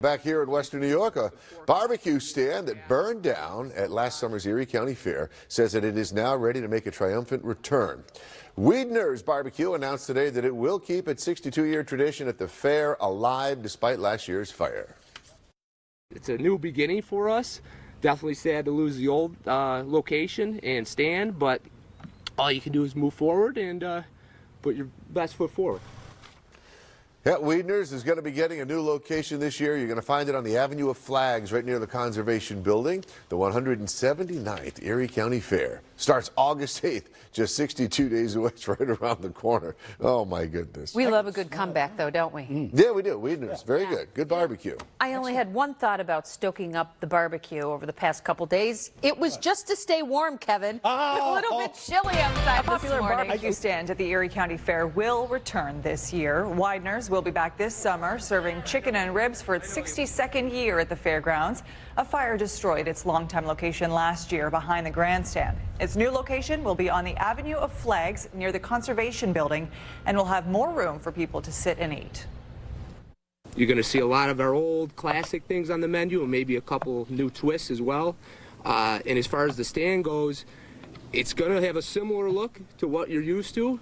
Back here in Western New York, a barbecue stand that burned down at last summer's Erie County Fair says that it is now ready to make a triumphant return. Weidner's Barbecue announced today that it will keep its 62-year tradition at the fair alive despite last year's fire. It's a new beginning for us. Definitely sad to lose the old location and stand, but all you can do is move forward and put your best foot forward. Yeah, Weidner's is going to be getting a new location this year. You're going to find it on the Avenue of Flags right near the Conservation Building. The 179th Erie County Fair starts August 8th, just 62 days away. It's right around the corner. Oh, my goodness. We love a good comeback, though, don't we? Yeah, we do. Weidner's, very good. Good barbecue. I only had one thought about stoking up the barbecue over the past couple days. It was just to stay warm, Kevin. A little bit chilly outside this Popular morning. barbecue stand at the Erie County Fair will return this year. Weidner's will be back this summer, serving chicken and ribs for its 62nd year at the fairgrounds. A fire destroyed its longtime location last year behind the Grandstand. Its new location will be on the Avenue of Flags near the Conservation Building and will have more room for people to sit and eat. You're going to see a lot of our old classic things on the menu and maybe a couple new twists as well. And as far as the stand goes, it's going to have a similar look to what you're used to.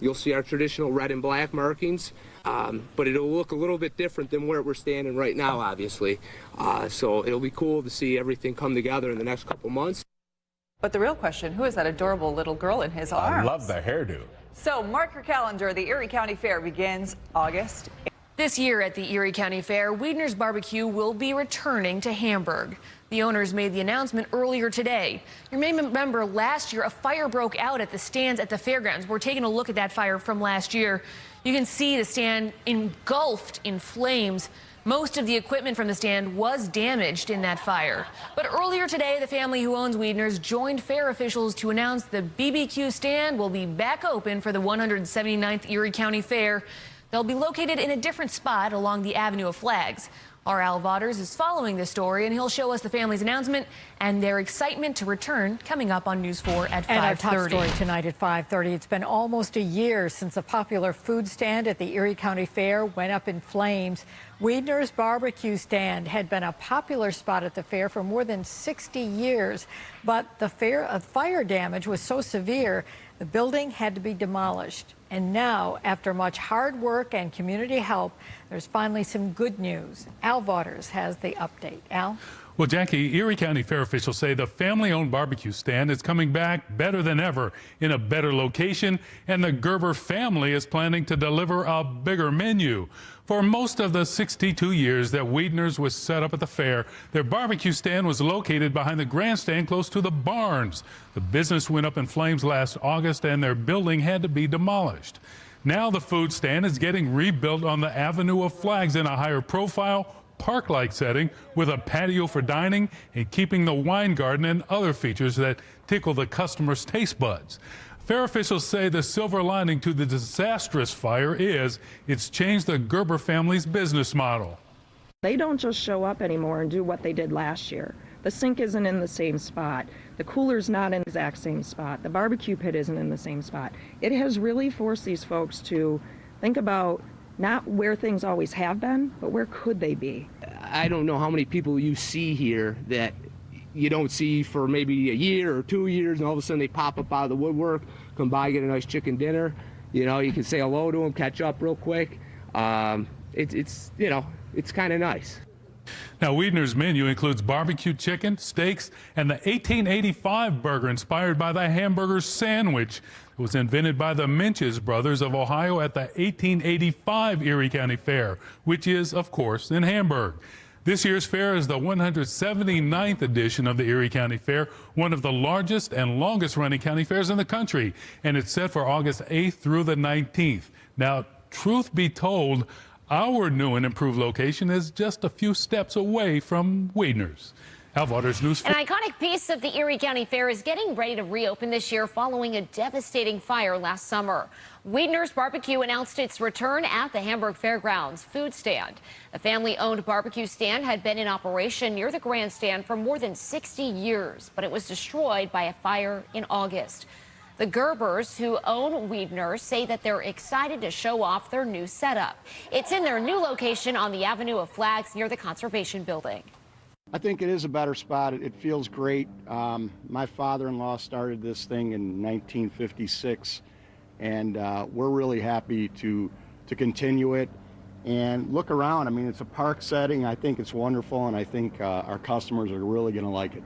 You'll see our traditional red and black markings, but it'll look a little bit different than where we're standing right now, obviously. So it'll be cool to see everything come together in the next couple months. But the real question, who is that adorable little girl in his arms? I love the hairdo. So mark your calendar. The Erie County Fair begins August 8th. This year at the Erie County Fair, Weidner's Barbecue will be returning to Hamburg. The owners made the announcement earlier today. You may remember last year a fire broke out at the stands at the fairgrounds. We're taking a look at that fire from last year. You can see the stand engulfed in flames. Most of the equipment from the stand was damaged in that fire. But earlier today, the family who owns Weidner's joined fair officials to announce the BBQ stand will be back open for the 179th Erie County Fair. They'll be located in a different spot along the Avenue of Flags. Our Al Vaughters is following this story, and he'll show us the family's announcement and their excitement to return coming up on News 4 at 5:30. And our top story tonight at 5:30. It's been almost a year since a popular food stand at the Erie County Fair went up in flames. Weidner's Barbecue stand had been a popular spot at the fair for more than 60 years, but the fire damage was so severe, the building had to be demolished. And now, after much hard work and community help, there's finally some good news. Al Vaughters has the update. Al? Well, Jackie, Erie County Fair officials say the family-owned barbecue stand is coming back better than ever in a better location, and the Gerber family is planning to deliver a bigger menu. For most of the 62 years that Weidner's was set up at the fair, their barbecue stand was located behind the Grandstand close to the barns. The business went up in flames last August, and their building had to be demolished. Now the food stand is getting rebuilt on the Avenue of Flags in a higher profile, park-like setting with a patio for dining and keeping the wine garden and other features that tickle the customers' taste buds. Fair officials say the silver lining to the disastrous fire is it's changed the Gerber family's business model. They don't just show up anymore and do what they did last year. The sink isn't in the same spot. The cooler's not in the exact same spot. The barbecue pit isn't in the same spot. It has really forced these folks to think about not where things always have been, but where could they be? I don't know how many people you see here that you don't see for maybe a year or 2 years, and all of a sudden they pop up out of the woodwork, come by, get a nice chicken dinner. You know, you can say hello to them, catch up real quick. It's kind of nice. Now, Weidner's menu includes barbecue chicken, steaks, and the 1885 burger inspired by the hamburger sandwich. It was invented by the Minch's brothers of Ohio at the 1885 Erie County Fair, which is, of course, in Hamburg. This year's fair is the 179th edition of the Erie County Fair, one of the largest and longest-running county fairs in the country, and it's set for August 8th through the 19th. Now, truth be told, our new and improved location is just a few steps away from Weidner's. Al Vaughters, News 4. An iconic piece of the Erie County Fair is getting ready to reopen this year following a devastating fire last summer. Weidner's Barbecue announced its return at the Hamburg Fairgrounds food stand. The family-owned barbecue stand had been in operation near the Grandstand for more than 60 years, but it was destroyed by a fire in August. The Gerbers, who own Weidner, say that they're excited to show off their new setup. It's in their new location on the Avenue of Flags near the Conservation Building. I think it is a better spot. It feels great. My father-in-law started this thing in 1956, and we're really happy to continue it. And look around. I mean, it's a park setting. I think it's wonderful, and I think our customers are really going to like it.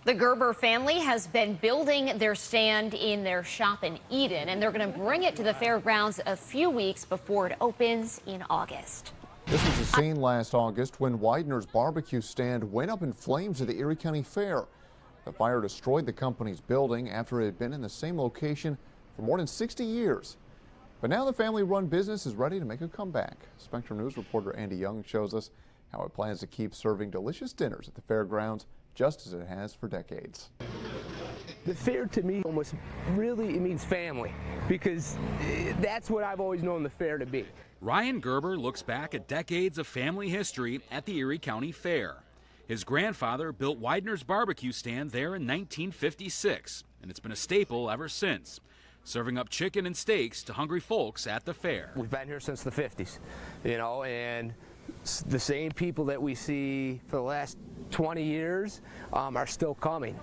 The Gerber family has been building their stand in their shop in Eden, and they're going to bring it to the fairgrounds a few weeks before it opens in August. This was the scene last August when Weidner's barbecue stand went up in flames at the Erie County Fair. The fire destroyed the company's building after it had been in the same location for more than 60 years. But now the family-run business is ready to make a comeback. Spectrum News reporter Andy Young shows us how it plans to keep serving delicious dinners at the fairgrounds just as it has for decades. The fair to me almost really, it means family, because that's what I've always known the fair to be. Ryan Gerber looks back at decades of family history at the Erie County Fair. His grandfather built Weidner's barbecue stand there in 1956, and it's been a staple ever since, serving up chicken and steaks to hungry folks at the fair. We've been here since the 50s, you know, and the same people that we see for the last 20 years are still coming.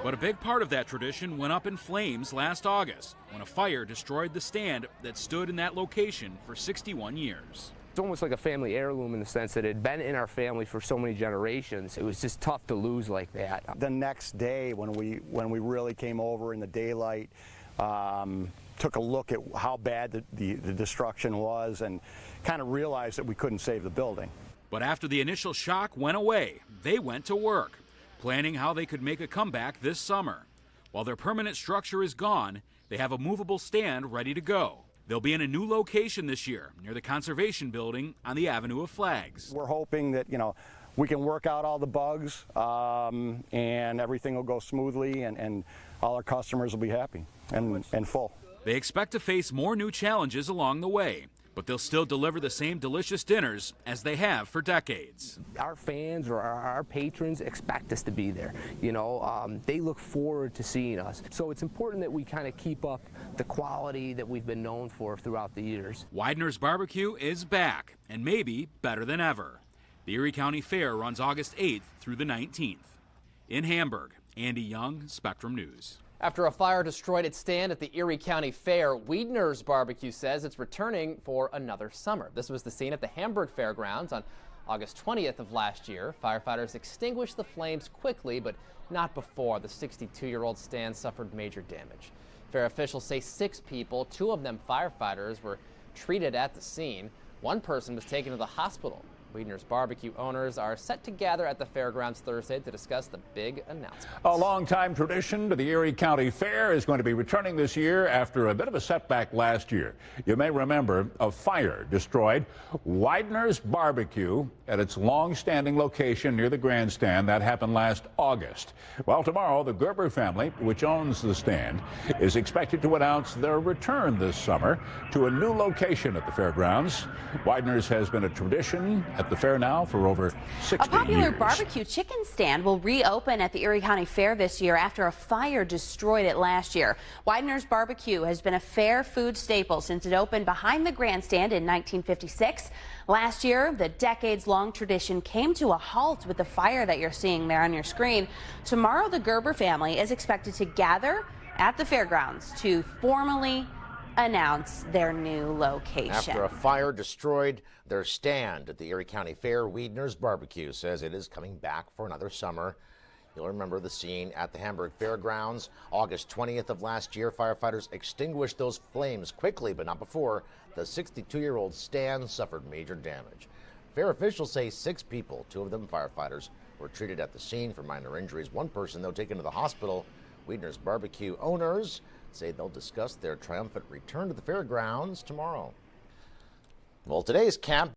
But a big part of that tradition went up in flames last August when a fire destroyed the stand that stood in that location for 61 years. It's almost like a family heirloom in the sense that it had been in our family for so many generations. It was just tough to lose like that. The next day, when we really came over in the daylight, took a look at how bad the destruction was and kind of realized that we couldn't save the building. But after the initial shock went away, they went to work, planning how they could make a comeback this summer. While their permanent structure is gone, they have a movable stand ready to go. They'll be in a new location this year near the Conservation Building on the Avenue of Flags. We're hoping that, you know, we can work out all the bugs and everything will go smoothly and all our customers will be happy and full. They expect to face more new challenges along the way, but they'll still deliver the same delicious dinners as they have for decades. Our fans or our patrons expect us to be there. You know, they look forward to seeing us. So it's important that we kind of keep up the quality that we've been known for throughout the years. Weidner's barbecue is back, and maybe better than ever. The Erie County Fair runs August 8th through the 19th. In Hamburg, Andy Young, Spectrum News. After a fire destroyed its stand at the Erie County Fair, Weidner's Barbecue says it's returning for another summer. This was the scene at the Hamburg Fairgrounds on August 20th of last year. Firefighters extinguished the flames quickly, but not before the 62-year-old stand suffered major damage. Fair officials say 6 people, 2 of them firefighters, were treated at the scene. 1 person was taken to the hospital. Weidner's Barbecue owners are set to gather at the fairgrounds Thursday to discuss the big announcement. A longtime tradition to the Erie County Fair is going to be returning this year after a bit of a setback last year. You may remember a fire destroyed Weidner's Barbecue at its long-standing location near the Grandstand. That happened last August. Well, tomorrow, the Gerber family, which owns the stand, is expected to announce their return this summer to a new location at the fairgrounds. Weidner's has been a tradition at the fair now for over 60 years. A popular barbecue chicken stand will reopen at the Erie County Fair this year after a fire destroyed it last year. Weidner's Barbecue has been a fair food staple since it opened behind the Grandstand in 1956. Last year, the decades-long tradition came to a halt with the fire that you're seeing there on your screen. Tomorrow, the Gerber family is expected to gather at the fairgrounds to formally announce their new location. After a fire destroyed their stand at the Erie County Fair, Weidner's Barbecue says it is coming back for another summer. You'll remember the scene at the Hamburg Fairgrounds. August 20th of last year, firefighters extinguished those flames quickly, but not before the 62-year-old stand suffered major damage. Fair officials say 6 people, 2 of them firefighters, were treated at the scene for minor injuries. 1 person, though, taken to the hospital. Weidner's Barbecue owners say they'll discuss their triumphant return to the fairgrounds tomorrow. Well, today's camp